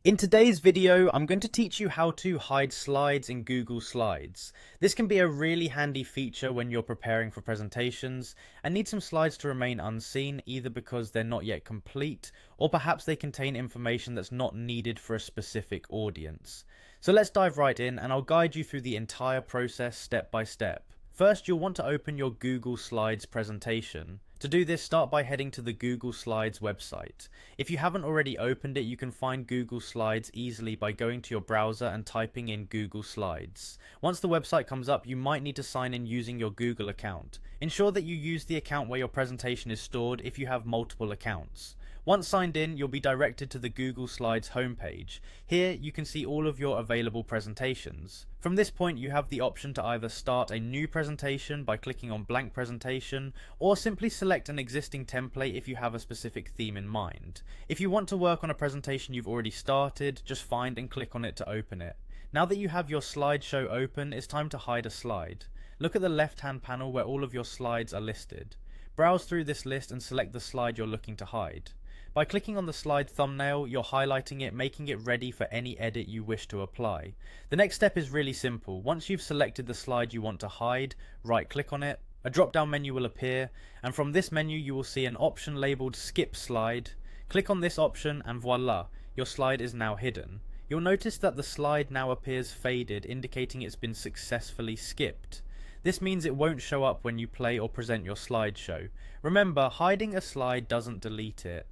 In today's video, I'm going to teach you how to hide slides in Google Slides. This can be a really handy feature when you're preparing for presentations and need some slides to remain unseen, either because they're not yet complete or perhaps they contain information that's not needed for a specific audience. So let's dive right in and I'll guide you through the entire process step by step. First, you'll want to open your Google Slides presentation. To do this, start by heading to the Google Slides website. If you haven't already opened it, you can find Google Slides easily by going to your browser and typing in Google Slides. Once the website comes up, you might need to sign in using your Google account. Ensure that you use the account where your presentation is stored if you have multiple accounts. Once signed in, you'll be directed to the Google Slides homepage. Here, you can see all of your available presentations. From this point, you have the option to either start a new presentation by clicking on blank presentation, or simply select an existing template if you have a specific theme in mind. If you want to work on a presentation you've already started, just find and click on it to open it. Now that you have your slideshow open, it's time to hide a slide. Look at the left-hand panel where all of your slides are listed. Browse through this list and select the slide you're looking to hide. By clicking on the slide thumbnail, you're highlighting it, making it ready for any edit you wish to apply. The next step is really simple. Once you've selected the slide you want to hide, right-click on it, a drop-down menu will appear, and from this menu you will see an option labelled Skip Slide. Click on this option and voila, your slide is now hidden. You'll notice that the slide now appears faded, indicating it's been successfully skipped. This means it won't show up when you play or present your slideshow. Remember, hiding a slide doesn't delete it.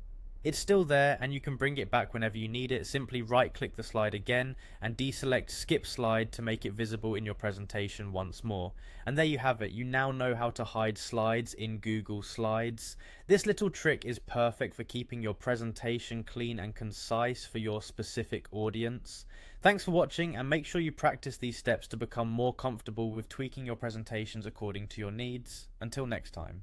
It's still there and you can bring it back whenever you need it. Simply right click the slide again and deselect Skip Slide to make it visible in your presentation once more. And there you have it, you now know how to hide slides in Google Slides. This little trick is perfect for keeping your presentation clean and concise for your specific audience. Thanks for watching and make sure you practice these steps to become more comfortable with tweaking your presentations according to your needs. Until next time.